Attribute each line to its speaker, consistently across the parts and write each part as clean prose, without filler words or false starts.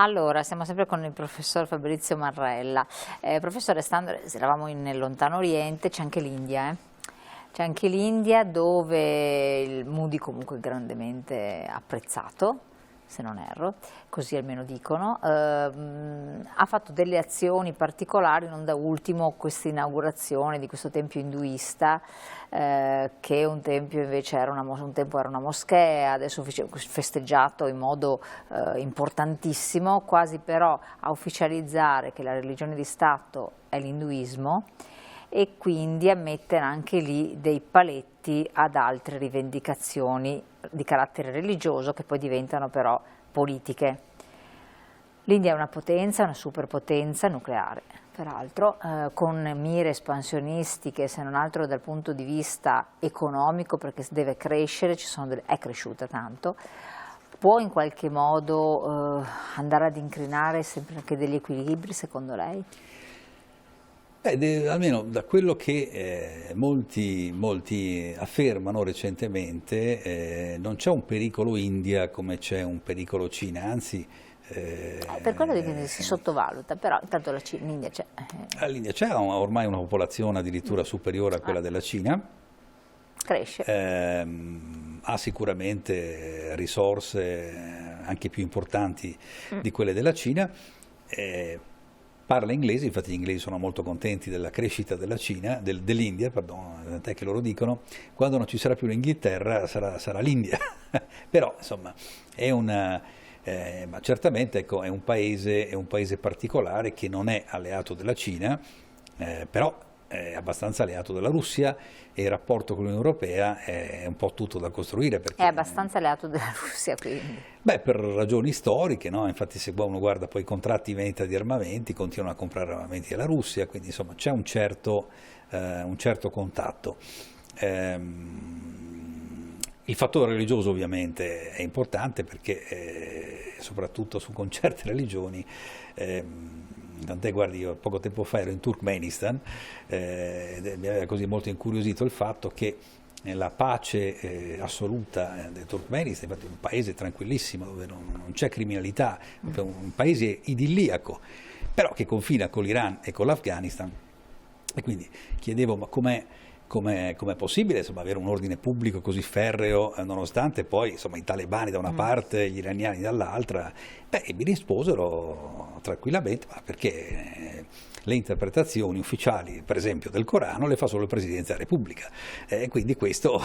Speaker 1: Allora, siamo sempre con il professor Fabrizio Marrella. Professore, eravamo nel lontano Oriente, c'è anche l'India, C'è anche l'India dove il Modi comunque è grandemente apprezzato, se non erro, così almeno dicono, ha fatto delle azioni particolari, non da ultimo questa inaugurazione di questo tempio induista, che un tempio invece un tempo era una moschea, adesso è festeggiato in modo importantissimo, quasi però a ufficializzare che la religione di Stato è l'induismo, e quindi a mettere anche lì dei paletti ad altre rivendicazioni di carattere religioso che poi diventano però politiche. L'India è una potenza, una superpotenza nucleare, peraltro, con mire espansionistiche, se non altro dal punto di vista economico, perché deve crescere, è cresciuta tanto. Può in qualche modo andare ad incrinare sempre anche degli equilibri, secondo lei?
Speaker 2: Almeno da quello che molti affermano recentemente, non c'è un pericolo India come c'è un pericolo Cina, anzi...
Speaker 1: per quello che si sottovaluta, però intanto l'India c'è.
Speaker 2: L'India c'è ormai una popolazione addirittura superiore a quella della Cina.
Speaker 1: Cresce.
Speaker 2: Ha sicuramente risorse anche più importanti di quelle della Cina. Parla inglese, infatti gli inglesi sono molto contenti della crescita della Cina, dell'India, tant'è che loro dicono quando non ci sarà più l'Inghilterra sarà l'India. Però insomma ma certamente ecco, è un paese particolare che non è alleato della Cina, però è abbastanza alleato della Russia, e il rapporto con l'Unione Europea è un po' tutto da costruire. Perché,
Speaker 1: è abbastanza alleato della Russia, quindi?
Speaker 2: Beh, per ragioni storiche, no? Infatti se uno guarda poi i contratti di vendita di armamenti, continuano a comprare armamenti alla Russia, quindi insomma c'è un certo contatto. Il fattore religioso ovviamente è importante perché soprattutto con certe religioni, tant'è, guardi, io poco tempo fa ero in Turkmenistan, mi aveva così molto incuriosito il fatto che la pace assoluta del Turkmenistan, infatti è un paese tranquillissimo dove non c'è criminalità, un paese idilliaco, però che confina con l'Iran e con l'Afghanistan, e quindi chiedevo ma com'è possibile insomma, avere un ordine pubblico così ferreo, nonostante poi insomma, i talebani da una parte e gli iraniani dall'altra? E mi risposero tranquillamente, ma perché le interpretazioni ufficiali, per esempio, del Corano le fa solo il Presidente della Repubblica, quindi questo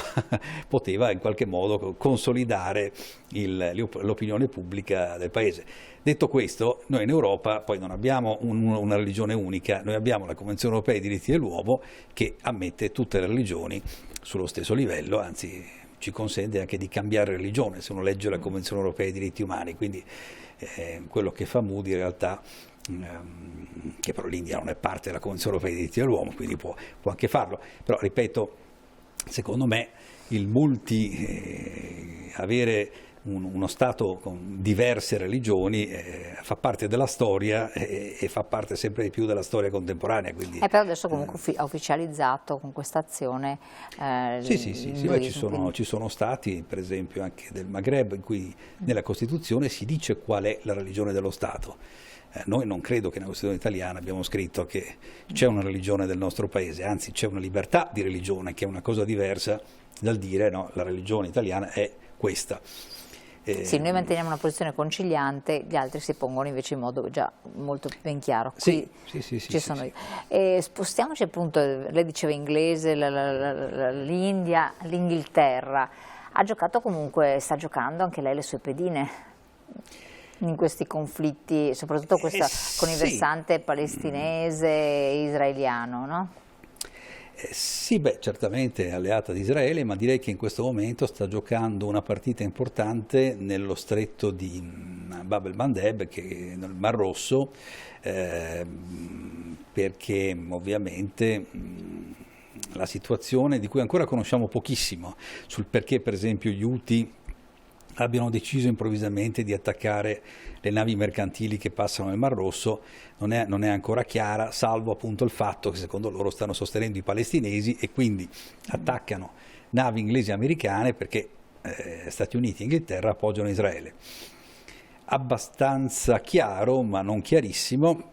Speaker 2: poteva in qualche modo consolidare l'opinione pubblica del Paese. Detto questo, noi in Europa poi non abbiamo una religione unica, noi abbiamo la Convenzione Europea dei diritti dell'uomo che ammette tutte le religioni sullo stesso livello, anzi ci consente anche di cambiare religione se uno legge la Convenzione Europea dei diritti umani, quindi quello che fa Moody in realtà, che però l'India non è parte della Convenzione Europea dei diritti dell'uomo, quindi può anche farlo, però ripeto, secondo me avere uno Stato con diverse religioni fa parte della storia e fa parte sempre di più della storia contemporanea. Quindi,
Speaker 1: però adesso comunque ha ufficializzato con questa azione
Speaker 2: sì, ci sono stati, per esempio anche del Maghreb, in cui nella Costituzione si dice qual è la religione dello Stato. Noi non credo che nella Costituzione italiana abbiamo scritto che c'è una religione del nostro paese, anzi c'è una libertà di religione, che è una cosa diversa dal dire no, la religione italiana è questa.
Speaker 1: Sì, noi manteniamo una posizione conciliante, gli altri si pongono invece in modo già molto ben chiaro.
Speaker 2: Sì.
Speaker 1: Spostiamoci appunto, lei diceva inglese, l'India, l'Inghilterra, sta giocando anche lei le sue pedine in questi conflitti, soprattutto questa con il versante palestinese e israeliano, no?
Speaker 2: Sì, certamente è alleata di Israele, ma direi che in questo momento sta giocando una partita importante nello stretto di Bab el-Mandeb, che è nel Mar Rosso, perché ovviamente la situazione di cui ancora conosciamo pochissimo, sul perché per esempio gli Houthi abbiano deciso improvvisamente di attaccare le navi mercantili che passano nel Mar Rosso, non è ancora chiara, salvo appunto il fatto che secondo loro stanno sostenendo i palestinesi e quindi attaccano navi inglesi e americane perché Stati Uniti e Inghilterra appoggiano Israele. abbastanza chiaro, ma non chiarissimo.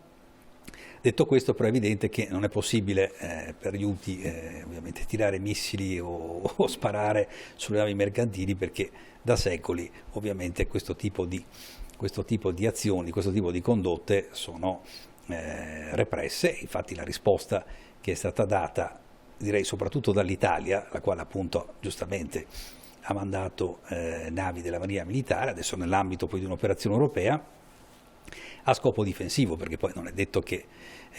Speaker 2: Detto questo, però è evidente che non è possibile per gli Houthi ovviamente tirare missili o sparare sulle navi mercantili, perché da secoli ovviamente questo tipo di azioni, questo tipo di condotte sono represse. Infatti la risposta che è stata data, direi soprattutto dall'Italia, la quale appunto giustamente ha mandato navi della Marina Militare, adesso nell'ambito poi di un'operazione europea, a scopo difensivo, perché poi non è detto che,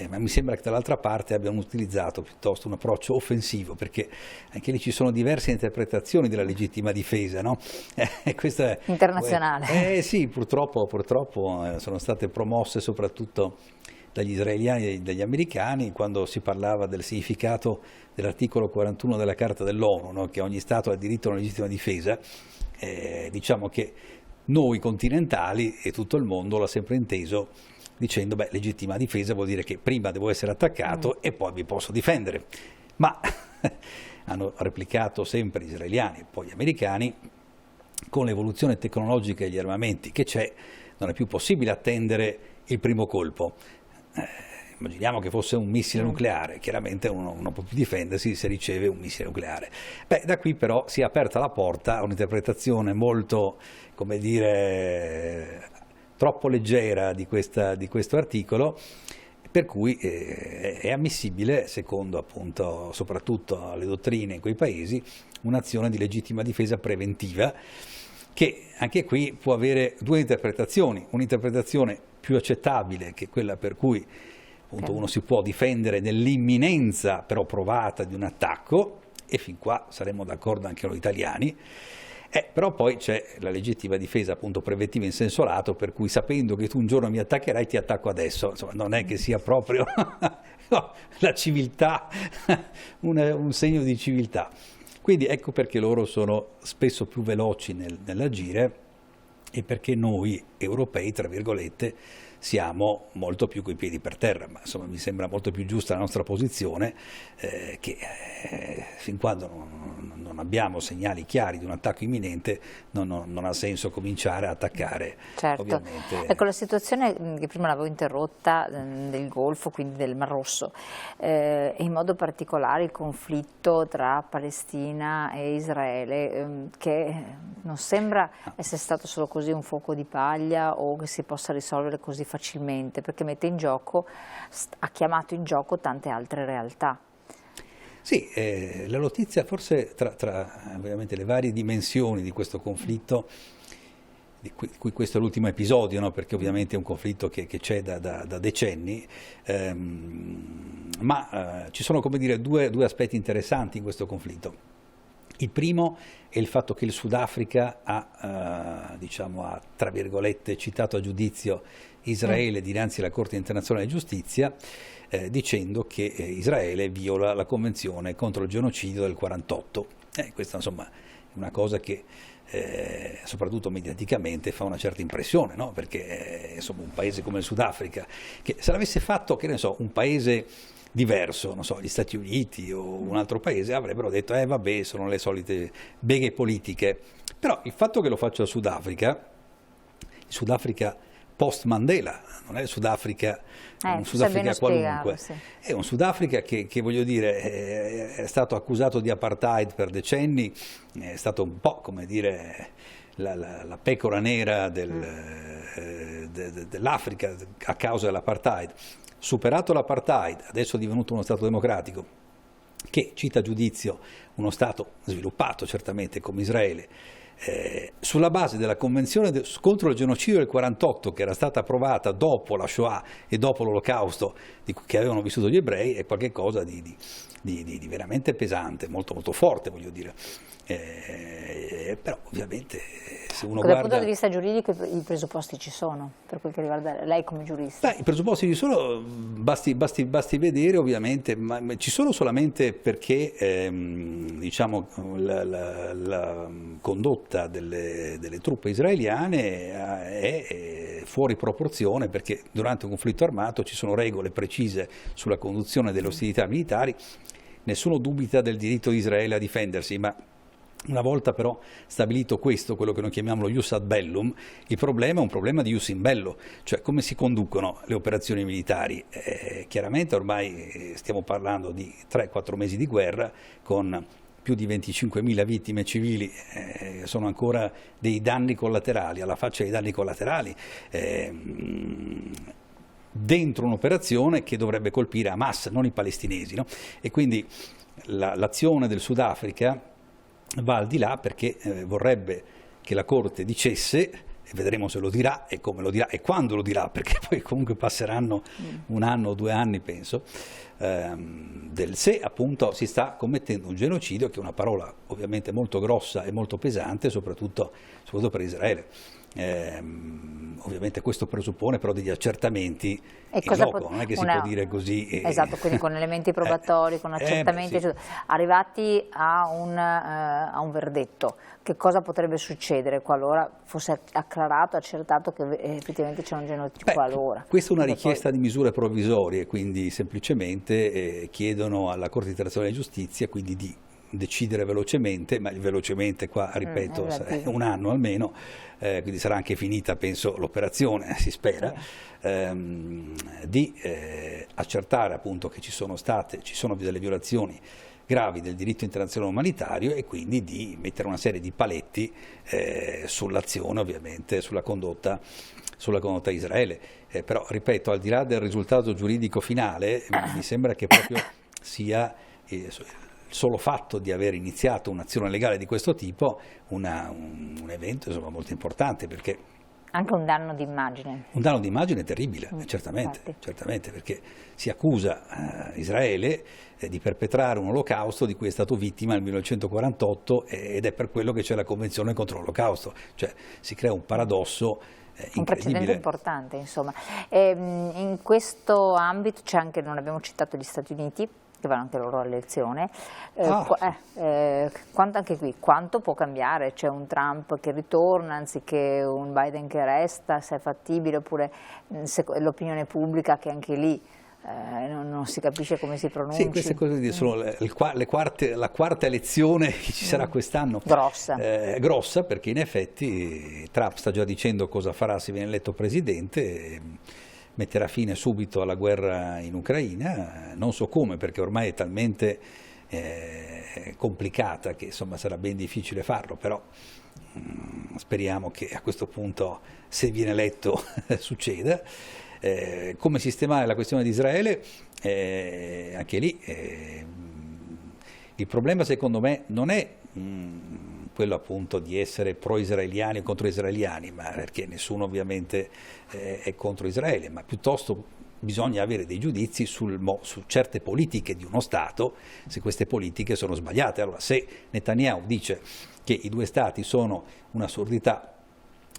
Speaker 2: ma mi sembra che dall'altra parte abbiano utilizzato piuttosto un approccio offensivo, perché anche lì ci sono diverse interpretazioni della legittima difesa, no? Questa è,
Speaker 1: internazionale.
Speaker 2: Sì, purtroppo sono state promosse soprattutto dagli israeliani e dagli americani, quando si parlava del significato dell'articolo 41 della Carta dell'ONU, no? Che ogni Stato ha diritto a una legittima difesa. Diciamo che noi continentali e tutto il mondo l'ha sempre inteso dicendo, beh, legittima difesa vuol dire che prima devo essere attaccato e poi mi posso difendere. Ma hanno replicato sempre gli israeliani e poi gli americani, con l'evoluzione tecnologica e gli armamenti che c'è, non è più possibile attendere il primo colpo. Immaginiamo che fosse un missile nucleare, chiaramente uno non può più difendersi se riceve un missile nucleare. Beh, da qui però si è aperta la porta a un'interpretazione molto, come dire, troppo leggera di questo articolo, per cui è ammissibile, secondo appunto soprattutto le dottrine in quei paesi, un'azione di legittima difesa preventiva, che anche qui può avere due interpretazioni: un'interpretazione più accettabile, che è quella per cui appunto uno si può difendere nell'imminenza però provata di un attacco, e fin qua saremmo d'accordo anche noi italiani. Però poi c'è la legittima difesa appunto preventiva in senso lato, per cui sapendo che tu un giorno mi attaccherai ti attacco adesso. Insomma, non è che sia proprio la civiltà, un segno di civiltà. Quindi ecco perché loro sono spesso più veloci nell'agire, e perché noi europei, tra virgolette, siamo molto più coi piedi per terra. Ma insomma mi sembra molto più giusta la nostra posizione, che fin quando non abbiamo segnali chiari di un attacco imminente non ha senso cominciare a attaccare.
Speaker 1: Certo.
Speaker 2: Ovviamente.
Speaker 1: Ecco, la situazione che prima l'avevo interrotta del Golfo, quindi del Mar Rosso, e in modo particolare il conflitto tra Palestina e Israele, che non sembra essere stato solo così un fuoco di paglia o che si possa risolvere così facilmente, perché mette in gioco, ha chiamato in gioco tante altre realtà.
Speaker 2: Sì, la notizia forse tra veramente le varie dimensioni di questo conflitto, di cui questo è l'ultimo episodio, no? Perché ovviamente è un conflitto che c'è da decenni, ma ci sono, come dire, due aspetti interessanti in questo conflitto. Il primo è il fatto che il Sudafrica ha tra virgolette, citato a giudizio Israele dinanzi alla Corte internazionale di giustizia, dicendo che Israele viola la Convenzione contro il genocidio del 1948. Questa insomma è una cosa che soprattutto mediaticamente fa una certa impressione, no? Perché insomma un paese come il Sudafrica, che se l'avesse fatto, che ne so, un paese diverso, non so, gli Stati Uniti o un altro paese, avrebbero detto vabbè, sono le solite beghe politiche. Però il fatto che lo faccia il Sudafrica post Mandela, non è il Sudafrica, un Sudafrica qualunque, sì. È un Sudafrica che voglio dire è stato accusato di apartheid per decenni, è stato un po', come dire, la pecora nera dell'Africa a causa dell'apartheid. Superato l'apartheid, adesso è divenuto uno Stato democratico che cita a giudizio uno Stato sviluppato certamente come Israele, sulla base della Convenzione contro il genocidio del 1948, che era stata approvata dopo la Shoah e dopo l'Olocausto che avevano vissuto gli ebrei, è qualcosa di veramente pesante, molto molto forte, voglio dire. Però ovviamente se uno guarda...
Speaker 1: Dal punto di vista giuridico i presupposti ci sono, per quel che riguarda lei come giurista?
Speaker 2: Beh, i presupposti ci sono, basti vedere ovviamente, ma ci sono solamente perché diciamo, la condotta delle truppe israeliane è fuori proporzione, perché durante un conflitto armato ci sono regole precise sulla conduzione delle ostilità militari. Nessuno dubita del diritto di Israele a difendersi, ma Una volta però stabilito questo, quello che noi chiamiamo lo ius ad bellum, il problema è un problema di ius in bello, cioè come si conducono le operazioni militari. Chiaramente ormai stiamo parlando di 3-4 mesi di guerra con più di 25.000 vittime civili, sono ancora dei danni collaterali, alla faccia dei danni collaterali, dentro un'operazione che dovrebbe colpire Hamas, non i palestinesi, no? E quindi l'azione del Sudafrica va al di là perché vorrebbe che la Corte dicesse, e vedremo se lo dirà e come lo dirà e quando lo dirà, perché poi comunque passeranno 1 anno o 2 anni penso, del se appunto si sta commettendo un genocidio, che è una parola ovviamente molto grossa e molto pesante, soprattutto per Israele. Ovviamente questo presuppone però degli accertamenti in loco, non è che si può dire così.
Speaker 1: Esatto, quindi con elementi probatori, con accertamenti, sì. Arrivati a un verdetto, che cosa potrebbe succedere qualora fosse acclarato, accertato che effettivamente c'è un genocidio qualora?
Speaker 2: Questa è una richiesta di misure provvisorie, quindi semplicemente chiedono alla Corte internazionale di giustizia quindi di decidere velocemente, ma velocemente qua ripeto è 1 anno almeno, quindi sarà anche finita penso l'operazione, si spera, di accertare appunto che ci sono delle violazioni gravi del diritto internazionale umanitario e quindi di mettere una serie di paletti sull'azione ovviamente, sulla condotta di Israele. Però ripeto, al di là del risultato giuridico finale, mi sembra che proprio sia il solo fatto di aver iniziato un'azione legale di questo tipo un evento insomma, molto importante, perché
Speaker 1: anche un danno d'immagine.
Speaker 2: Un danno d'immagine terribile, certamente, perché si accusa Israele di perpetrare un olocausto di cui è stato vittima nel 1948 ed è per quello che c'è la Convenzione contro l'olocausto, cioè si crea un paradosso incredibile.
Speaker 1: Un precedente importante, insomma. In questo ambito c'è anche, non abbiamo citato gli Stati Uniti, che vanno anche loro all'elezione, anche qui, quanto può cambiare? C'è un Trump che ritorna anziché un Biden che resta, se è fattibile, oppure l'opinione pubblica che anche lì non si capisce come si pronunci.
Speaker 2: Sì, queste cose sono la quarta elezione che ci sarà quest'anno.
Speaker 1: Grossa.
Speaker 2: Grossa, perché in effetti Trump sta già dicendo cosa farà se viene eletto presidente, metterà fine subito alla guerra in Ucraina, non so come perché ormai è talmente complicata che insomma sarà ben difficile farlo, però speriamo che a questo punto, se viene eletto, succeda. Come sistemare la questione di Israele? Anche lì il problema secondo me non è quello appunto di essere pro-israeliani o contro israeliani, ma perché nessuno ovviamente è contro Israele, ma piuttosto bisogna avere dei giudizi su certe politiche di uno Stato, se queste politiche sono sbagliate. Allora, se Netanyahu dice che i 2 Stati sono un'assurdità,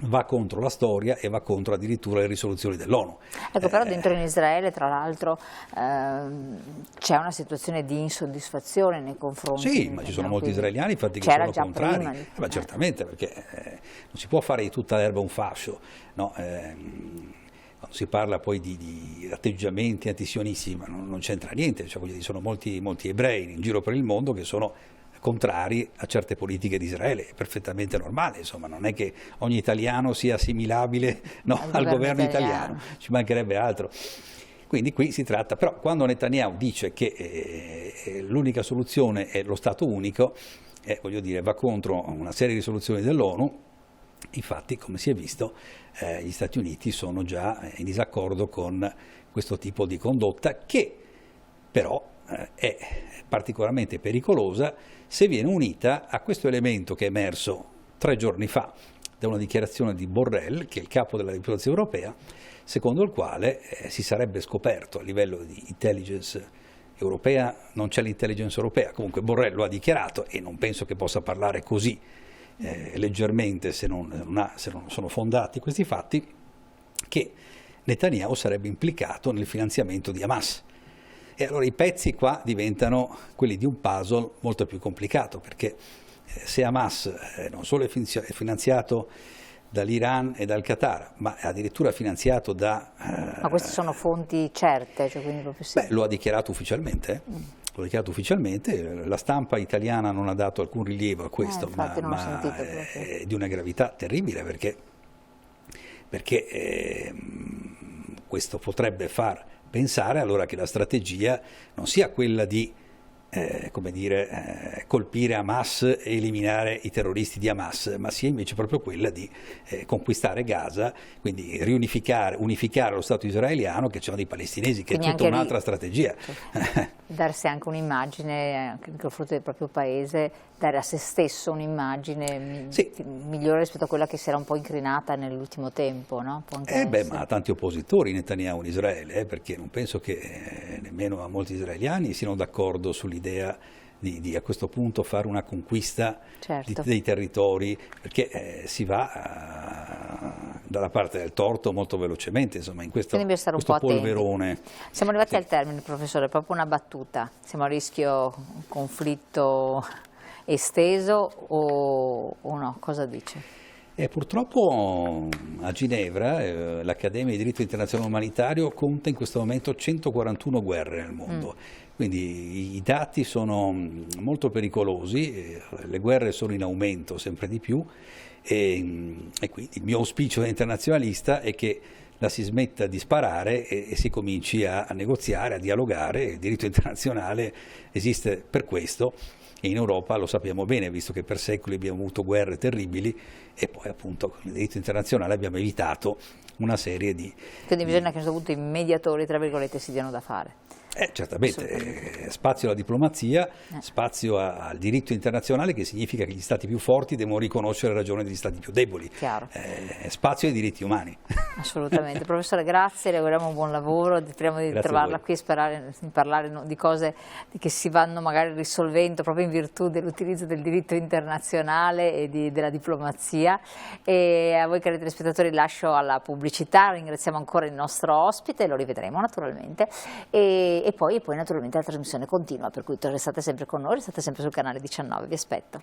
Speaker 2: va contro la storia e va contro addirittura le risoluzioni dell'ONU.
Speaker 1: Ecco, però dentro in Israele, tra l'altro, c'è una situazione di insoddisfazione nei confronti.
Speaker 2: Sì, ma ci sono molti israeliani infatti che sono contrari. Ma certamente, perché non si può fare di tutta l'erba un fascio, no? Quando si parla poi di atteggiamenti antisionisti, ma non c'entra niente, cioè, ci sono molti ebrei in giro per il mondo che sono contrari a certe politiche di Israele, è perfettamente normale, insomma, non è che ogni italiano sia assimilabile al governo italiano, ci mancherebbe altro. Quindi qui si tratta, però quando Netanyahu dice che l'unica soluzione è lo Stato unico, voglio dire, va contro una serie di risoluzioni dell'ONU. Infatti, come si è visto, gli Stati Uniti sono già in disaccordo con questo tipo di condotta, che però è particolarmente pericolosa se viene unita a questo elemento che è emerso 3 giorni fa da una dichiarazione di Borrell, che è il capo della diplomazia europea, secondo il quale si sarebbe scoperto a livello di intelligence europea, non c'è l'intelligence europea, comunque Borrell lo ha dichiarato e non penso che possa parlare così leggermente se non sono fondati questi fatti, che Netanyahu sarebbe implicato nel finanziamento di Hamas. E allora i pezzi qua diventano quelli di un puzzle molto più complicato, perché se Hamas non solo è finanziato dall'Iran e dal Qatar, ma è addirittura finanziato da...
Speaker 1: Ma queste sono fonti certe? Cioè quindi proprio sì.
Speaker 2: Beh, lo ha dichiarato ufficialmente. l'ho dichiarato ufficialmente, la stampa italiana non ha dato alcun rilievo a questo,
Speaker 1: infatti non l'ho sentito
Speaker 2: è di una gravità terribile perché questo potrebbe far pensare allora che la strategia non sia quella di come dire, colpire Hamas e eliminare i terroristi di Hamas, ma sia invece proprio quella di conquistare Gaza, quindi unificare lo Stato israeliano, che c'erano dei palestinesi, che quindi è tutta un'altra strategia.
Speaker 1: Darsi anche un'immagine, anche nei confronti del proprio paese, dare a se stesso un'immagine migliore rispetto a quella che si era un po' incrinata nell'ultimo tempo, no?
Speaker 2: Ma ha tanti oppositori Netanyahu in Israele, perché non penso che nemmeno molti israeliani siano d'accordo sull'idea di a questo punto fare una conquista dei territori, perché si va dalla parte del torto molto velocemente, insomma, in questo polverone.
Speaker 1: Siamo arrivati al termine, professore, proprio una battuta. Siamo a rischio conflitto esteso o no? Cosa dice?
Speaker 2: Purtroppo a Ginevra l'Accademia di diritto internazionale umanitario conta in questo momento 141 guerre nel mondo, quindi i dati sono molto pericolosi, le guerre sono in aumento sempre di più e quindi il mio auspicio da internazionalista è che la si smetta di sparare e si cominci a negoziare, a dialogare. Il diritto internazionale esiste per questo. E in Europa lo sappiamo bene, visto che per secoli abbiamo avuto guerre terribili e poi appunto con il diritto internazionale abbiamo evitato una serie di...
Speaker 1: Quindi bisogna che a questo punto i mediatori, tra virgolette, si diano da fare.
Speaker 2: Certamente, spazio alla diplomazia, spazio al diritto internazionale, che significa che gli stati più forti devono riconoscere le ragioni degli stati più deboli, spazio ai diritti umani.
Speaker 1: Assolutamente. Professore, grazie, le auguriamo un buon lavoro, speriamo di trovarla qui e di parlare di cose che si vanno magari risolvendo proprio in virtù dell'utilizzo del diritto internazionale e della diplomazia. E a voi cari telespettatori lascio alla pubblicità, ringraziamo ancora il nostro ospite, lo rivedremo naturalmente. E poi naturalmente la trasmissione continua, per cui restate sempre con noi, restate sempre sul canale 19, vi aspetto.